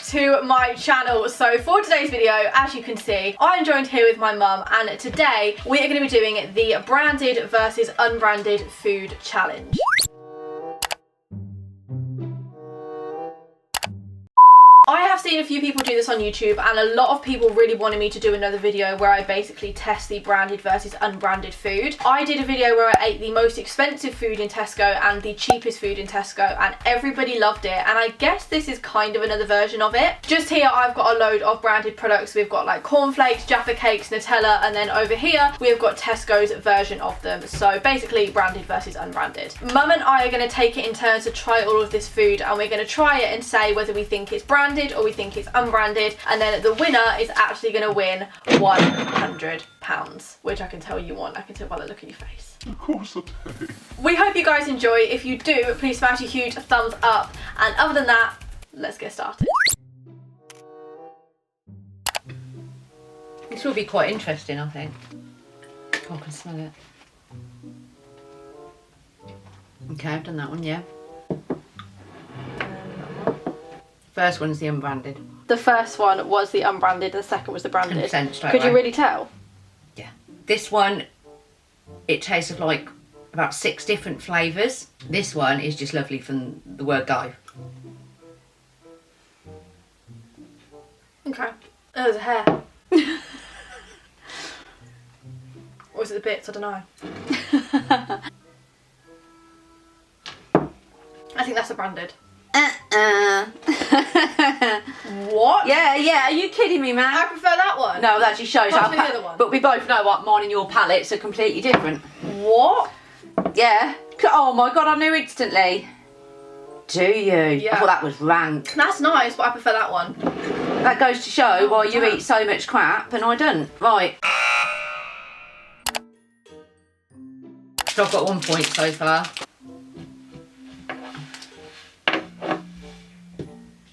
to my channel. So for today's video, as you can see, I'm joined here with my mum, and today we are going to be doing the branded versus unbranded food challenge. I have seen a few people do this on YouTube, and a lot of people really wanted me to do another video where I basically test the branded versus unbranded food. I did a video where I ate the most expensive food in Tesco and the cheapest food in Tesco, and everybody loved it, and I guess this is kind of another version of it. Just here I've got a load of branded products. We've got like Cornflakes, Jaffa Cakes, Nutella, and then over here we've got Tesco's version of them. So basically branded versus unbranded. Mum and I are going to take it in turns to try all of this food, and we're going to try it and say whether we think it's branded or we think it's unbranded, and then the winner is actually going to win £100, which I can tell you want. I can tell by the look on your face. Of course I do. We hope you guys enjoy. If you do, please smash a huge thumbs up, and other than that, let's get started. This will be quite interesting, I think. Oh, I can smell it. Okay, I've done that one, yeah. First one's the unbranded. The first one was the unbranded, the second was the branded. 100% straight Could you away. really tell? Yeah. This one, it tastes of like about 6 different flavours. This one is just lovely from the word go. Okay. Oh, there's a hair. Or is it the bits? I don't know. I think that's a branded. What? Yeah, are you kidding me, man? I prefer that one. No, that just shows Pass our me the other one. But we both know what mine and your palates are completely different. What? Yeah. Oh my god, I knew instantly. Do you? Yeah. I thought that was rank. That's nice, but I prefer that one. That goes to show why you damn. eat so much crap and I don't. Right. So I've got 1 point so far.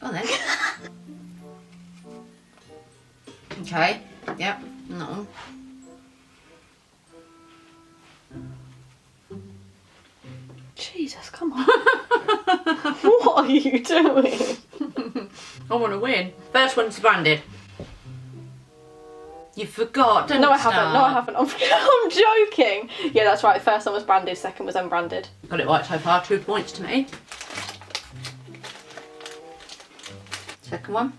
Go on then. Okay. Yep. And that one. Jesus, come on. What are you doing? I want to win. First one's branded. You forgot, don't No, I start. haven't. No, I haven't. I'm joking. Yeah, that's right. First one was branded, second was unbranded. Got it right so far. 2 points to me. Second one.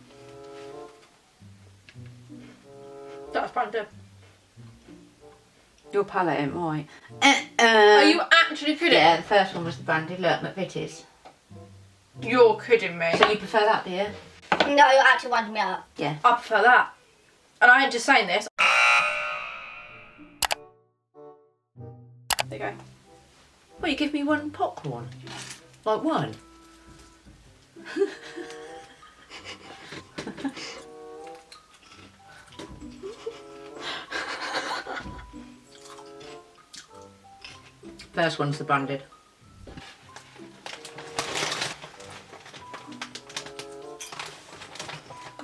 That was branded. Your palate ain't right. Are you actually kidding? Yeah, the first one was the branded. Look, McVitie's. You're kidding me. So you prefer that, do you? No, you're actually winding me up. Yeah. I prefer that. And I ain't just saying this. There you go. Well, you give me one popcorn. Like one. First one's the branded.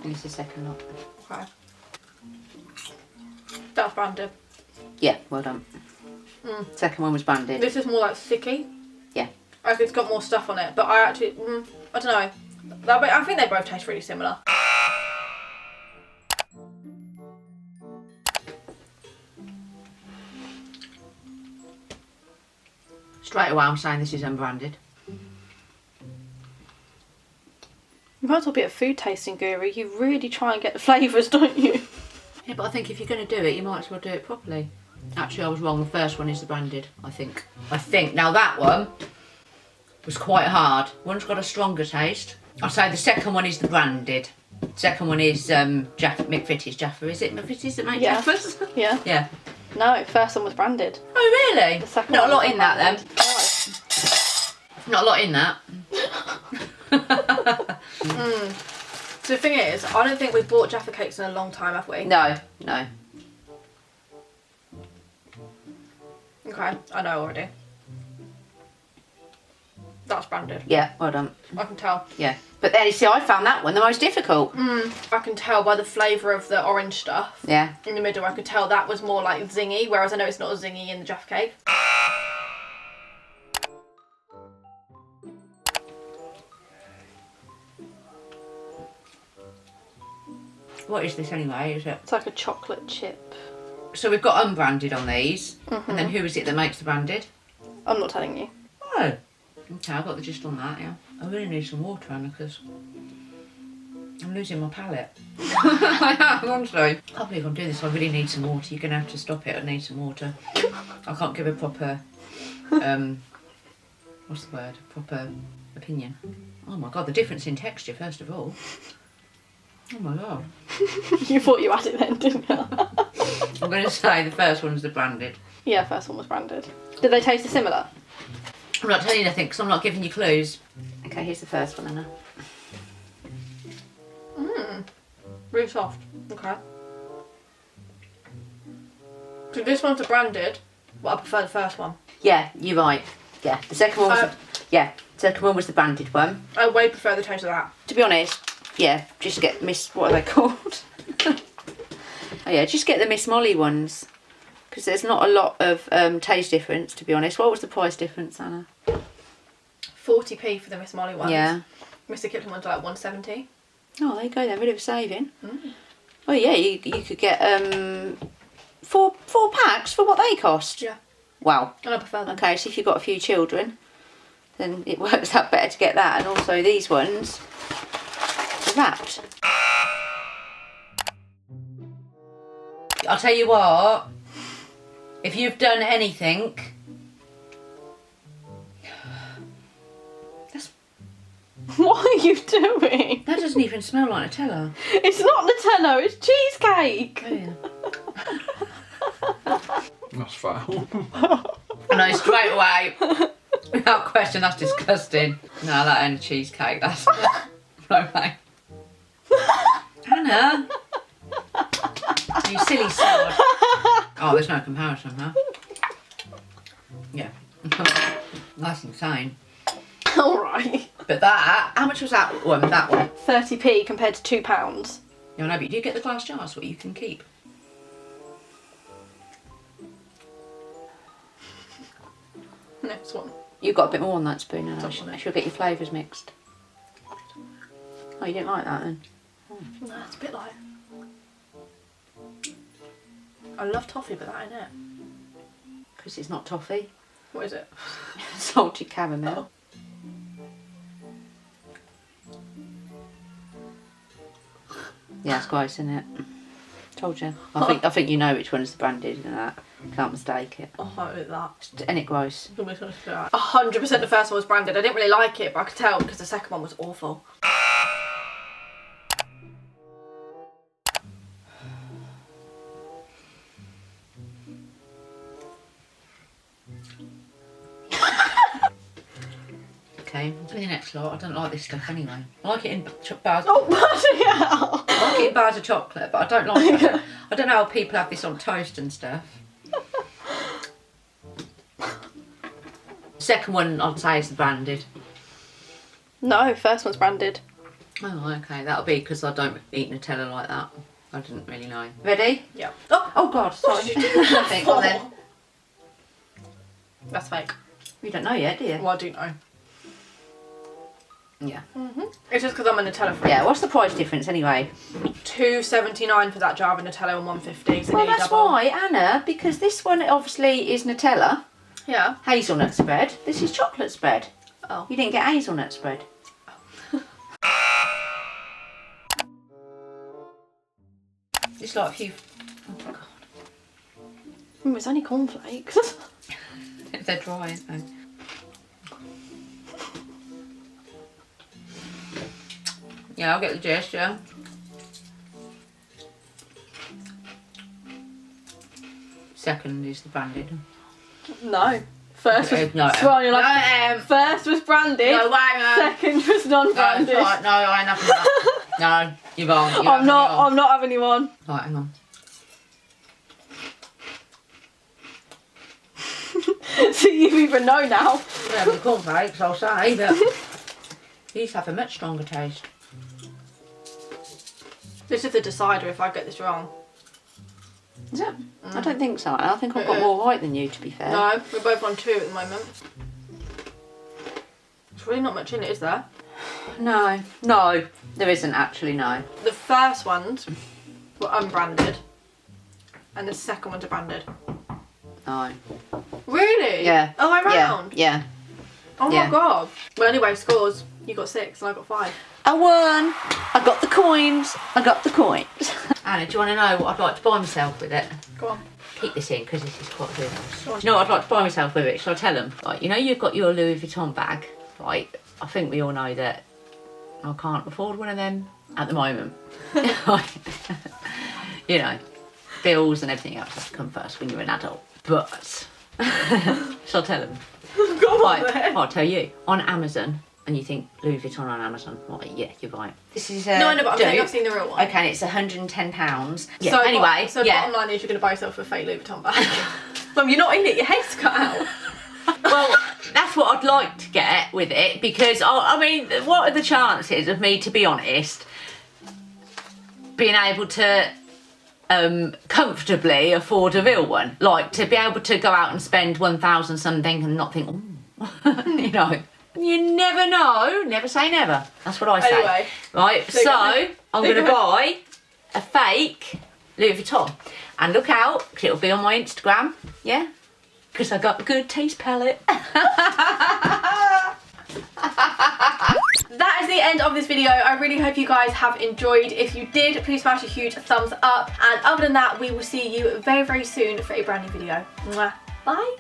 And it's the second lot. Okay. That's branded. Yeah, well done. Second one was branded. This is more like sticky. Yeah. Like it's got more stuff on it, but I actually, I don't know. I think they both taste really similar. Straight away I'm saying this is unbranded. You might as well be a food tasting guru. You really try and get the flavours, don't you? Yeah, but I think if you're going to do it, you might as well do it properly. Actually, I was wrong. The first one is the branded, I think. Now that one was quite hard. One's got a stronger taste. I'll say the second one is the branded. Second one is McVitie's Jaffa. Is it McVitie's that make Yeah. Jaffas? Yeah. Yeah. No, first one was branded. Oh, really? The second Not a one lot was in that, then. unbranded. Not a lot in that. So the thing is, I don't think we've bought Jaffa Cakes in a long time, have we? No. Okay, I know already. That's branded. Yeah, well done. I can tell. Yeah. But then, you see, I found that one the most difficult. I can tell by the flavour of the orange stuff. Yeah. In the middle, I could tell that was more like zingy, whereas I know it's not as zingy in the Jaffa Cake. What is this anyway? Is it? It's like a chocolate chip. So we've got unbranded on these. And then who is it that makes the branded? I'm not telling you. Oh. Okay, I've got the gist on that, yeah. I really need some water, Anna, because I'm losing my palate. I am, honestly. I can't believe I'm doing this. I really need some water. You're going to have to stop it. I need some water. I can't give a proper, what's the word? Proper opinion. Oh my God, the difference in texture, first of all. Oh my God. You thought you had it then, didn't you? I'm going to say the first one's the branded. Yeah, first one was branded. Did they taste similar? I'm not telling you anything because I'm not giving you clues. Okay, here's the first one, Anna. Really soft. Okay. So this one's the branded, but I prefer the first one. Yeah, you're right. Yeah, the second one was second one was the branded one. I way prefer the taste of that. To be honest, yeah, just get what are they called? Oh yeah, just get the Miss Molly ones. Because there's not a lot of taste difference, to be honest. What was the price difference, Anna? 40p for the Miss Molly ones. Yeah. Mr. Kipling ones are like 170. Oh, there you go then, bit of a saving. Oh yeah, you could get four packs for what they cost. Yeah. Wow. And I prefer them. Okay, so if you've got a few children, then it works out better to get that. And also these ones are wrapped. I'll tell you what, if you've done anything, What are you doing? that doesn't even smell like Nutella. It's not Nutella, it's cheesecake. Oh, yeah. That's foul. No, straight away, without question, that's disgusting. No, that ain't a cheesecake, that's no way. Anna, you silly sod. Oh, there's no comparison, huh? Yeah, that's insane. Alright. But that, how much was that one? That one? 30p compared to £2. Yeah, no, but you do get the glass jars, what you can keep. Next one. You've got a bit more on that spoon, Anna. Don't want it. She'll get your flavours mixed. Oh, you didn't like that then? No, it's a bit like. I love toffee, but that ain't it. Because it's not toffee. What is it? Salted caramel. Yeah, it's gross, isn't it? Told you. I think you know which one's the branded and that. Can't mistake it. Oh, I hate that. Ain't it gross? 100% the first one was branded. I didn't really like it, but I could tell because the second one was awful. Okay, I'll do the next lot. I don't like this stuff anyway. I like it in bars. Oh, bloody hell! I like it in bars of chocolate, but I don't like it. I don't know how people have this on toast and stuff. Second one I'd say is the branded. No, first one's branded. Oh, okay, that'll be because I don't eat Nutella like that. I didn't really know. Ready? Yeah. Oh God, sorry. Nothing. Go on then. That's fake. You don't know yet, do you? Well, I do know. Yeah. It's just because I'm a Nutella freak. Yeah, what's the price difference anyway? £2.79 for that jar of Nutella and £1.50. So Well, nearly that's double. why, Anna, because this one obviously is Nutella, Yeah. hazelnut spread. This is chocolate spread. Oh. You didn't get hazelnut spread. It's like a few... Oh, God. It's only cornflakes. They're dry, aren't they? Yeah, I'll get the gist, yeah. Second is the branded. No. First was... No, Swan, you're like, first was branded. No way, man. Second was non-branded. No, right, no, I ain't having that. No, you're wrong. You're I'm not having you on. Right, hang on. So you even know now. Yeah, with the cornflakes, I'll say, but these have a much stronger taste. This is the decider if I get this wrong. Is it? I don't think so. I think I've got more right than you, to be fair. No, we're both on 2 at the moment. There's really not much in it, is there? No, there isn't actually, no. The first ones were unbranded. And the second one's a branded. No. Really? Yeah. Oh, I'm round? Yeah. Oh Yeah. my god. Well, anyway, scores. You got 6 and I got 5. I won. I got the coins. I got the coins. Anna, do you want to know what I'd like to buy myself with it? Go on. Keep this in because this is quite good. Go on. Do you know what I'd like to buy myself with it? Shall I tell them? Right, you know you've got your Louis Vuitton bag, right? I think we all know that I can't afford one of them at the moment. You know, bills and everything else have to come first when you're an adult. But, shall I tell them? Go on Right, then. I'll tell you. On Amazon, and you think Louis Vuitton on Amazon, right, yeah, you're right. This is No, I know, but I'm saying dupe. I've seen the real one. Okay, and it's £110. Yeah, So anyway, so yeah. bottom line is you're going to buy yourself a fake Louis Vuitton bag. Mum, you're not in it, your head's cut out. Well, that's what I'd like to get with it because, I mean, what are the chances of me, to be honest, being able to comfortably afford a real one? Like, to be able to go out and spend 1,000 something and not think, oh, you know. You never know. Never say never. That's what I say. Anyway. Right, so I'm going to buy a fake Louis Vuitton. And look out, because it'll be on my Instagram. Yeah? Because I got a good taste palette. That is the end of this video. I really hope you guys have enjoyed. If you did, please smash a huge thumbs up. And other than that, we will see you very, very soon for a brand new video. Mwah. Bye.